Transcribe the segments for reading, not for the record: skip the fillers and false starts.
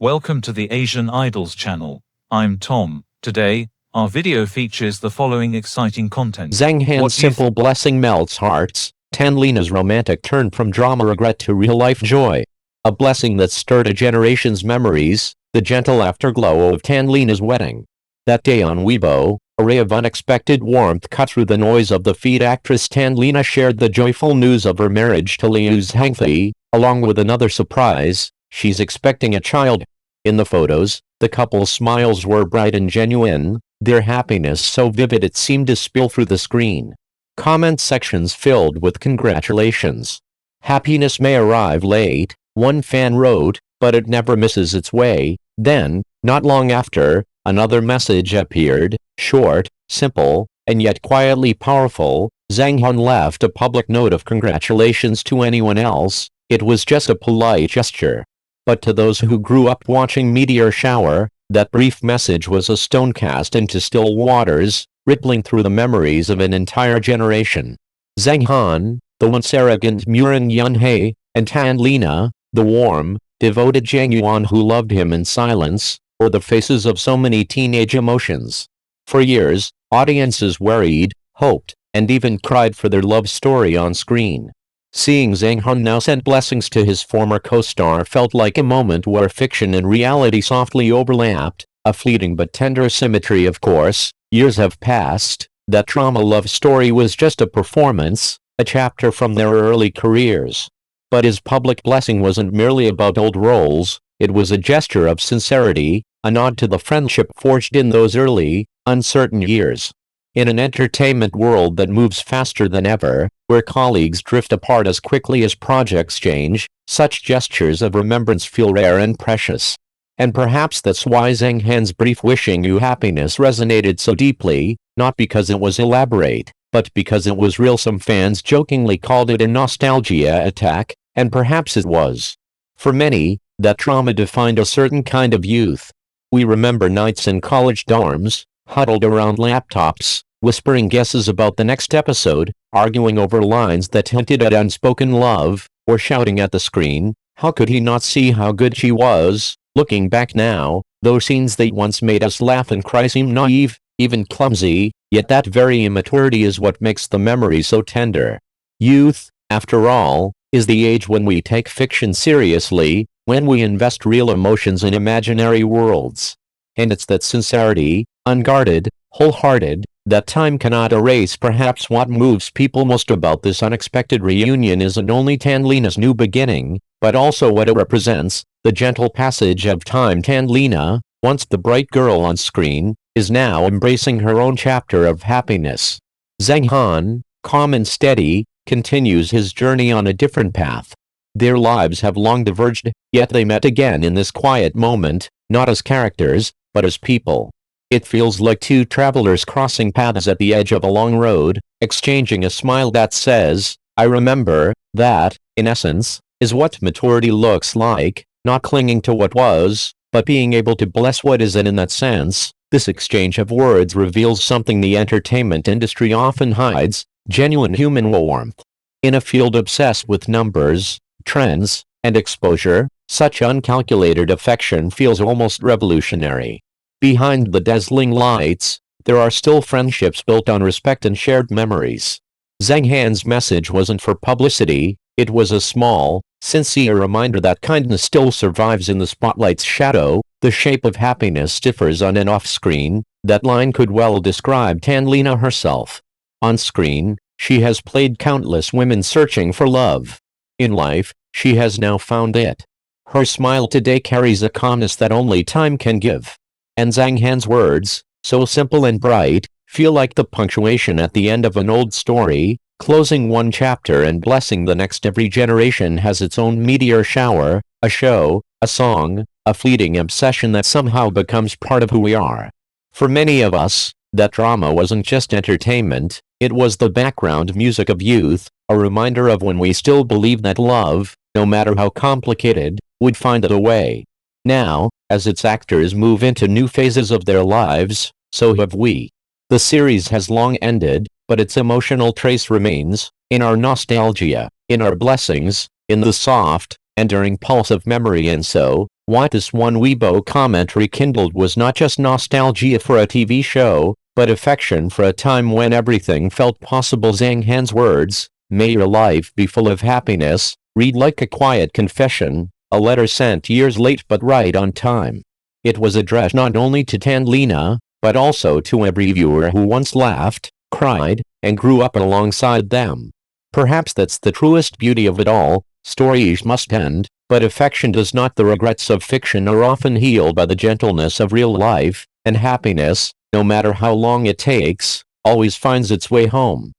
Welcome to the Asian Idols channel. I'm Tom. Today, our video features the following exciting content. Zhang Han's simple blessing melts hearts. Tan Lina's romantic turn from drama regret to real-life joy. A blessing that stirred a generation's memories, the gentle afterglow of Tan Lina's wedding. That day on Weibo, a ray of unexpected warmth cut through the noise of the feed. Actress Tan Lina shared the joyful news of her marriage to Liu Zhengfei, along with another surprise: she's expecting a child. In the photos, the couple's smiles were bright and genuine, their happiness so vivid it seemed to spill through the screen. Comment sections filled with congratulations. Happiness may arrive late, one fan wrote, but it never misses its way. Then, not long after, another message appeared, short, simple, and yet quietly powerful. Zhang Han left a public note of congratulations to anyone else. It was just a polite gesture. But to those who grew up watching Meteor Shower, that brief message was a stone cast into still waters, rippling through the memories of an entire generation. Zhang Han, the once arrogant Murin Yunhei, and Tan Lina, the warm, devoted Zhang Yuan who loved him in silence, were the faces of so many teenage emotions. For years, audiences worried, hoped, and even cried for their love story on screen. Seeing Zhang Han now send blessings to his former co-star felt like a moment where fiction and reality softly overlapped, a fleeting but tender symmetry. Of course, years have passed, that drama love story was just a performance, a chapter from their early careers. But his public blessing wasn't merely about old roles, it was a gesture of sincerity, a nod to the friendship forged in those early, uncertain years. In an entertainment world that moves faster than ever, where colleagues drift apart as quickly as projects change, such gestures of remembrance feel rare and precious. And perhaps that's why Zhang Han's brief wishing you happiness resonated so deeply, not because it was elaborate, but because it was real. Some fans jokingly called it a nostalgia attack, and perhaps it was. For many, that trauma defined a certain kind of youth. We remember nights in college dorms, huddled around laptops, whispering guesses about the next episode, arguing over lines that hinted at unspoken love, or shouting at the screen, "How could he not see how good she was?" Looking back now, those scenes that once made us laugh and cry seem naive, even clumsy, yet that very immaturity is what makes the memory so tender. Youth, after all, is the age when we take fiction seriously, when we invest real emotions in imaginary worlds. And it's that sincerity, unguarded, wholehearted, that time cannot erase. Perhaps what moves people most about this unexpected reunion isn't only Tan Lina's new beginning, but also what it represents, the gentle passage of time. Tan Lina, once the bright girl on screen, is now embracing her own chapter of happiness. Zhang Han, calm and steady, continues his journey on a different path. Their lives have long diverged, yet they met again in this quiet moment, not as characters, but as people. It feels like two travelers crossing paths at the edge of a long road, exchanging a smile that says, "I remember." That, in essence, is what maturity looks like, not clinging to what was, but being able to bless what is. And in that sense, this exchange of words reveals something the entertainment industry often hides: genuine human warmth. In a field obsessed with numbers, trends, and exposure, such uncalculated affection feels almost revolutionary. Behind the dazzling lights, there are still friendships built on respect and shared memories. Zhang Han's message wasn't for publicity, it was a small, sincere reminder that kindness still survives in the spotlight's shadow. The shape of happiness differs on and off screen. That line could well describe Tan Lina herself. On screen, she has played countless women searching for love. In life, she has now found it. Her smile today carries a calmness that only time can give. And Zhang Han's words, so simple and bright, feel like the punctuation at the end of an old story, closing one chapter and blessing the next. Every generation has its own meteor shower, a show, a song, a fleeting obsession that somehow becomes part of who we are. For many of us, that drama wasn't just entertainment, it was the background music of youth, a reminder of when we still believed that love, no matter how complicated, would find a way. Now, as its actors move into new phases of their lives, so have we. The series has long ended, but its emotional trace remains, in our nostalgia, in our blessings, in the soft, enduring pulse of memory. And so, What this one Weibo comment rekindled was not just nostalgia for a TV show, but affection for a time when everything felt possible. Zhang Han's words, "May your life be full of happiness," read like a quiet confession, a letter sent years late but right on time. It was addressed not only to Tan Lina, but also to every viewer who once laughed, cried, and grew up alongside them. Perhaps that's the truest beauty of it all. Stories must end, but affection does not. The regrets of fiction are often healed by the gentleness of real life, and happiness, no matter how long it takes, always finds its way home.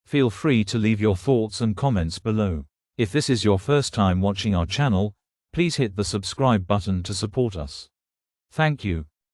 Feel free to leave your thoughts and comments below. If this is your first time watching our channel, please hit the subscribe button to support us. Thank you.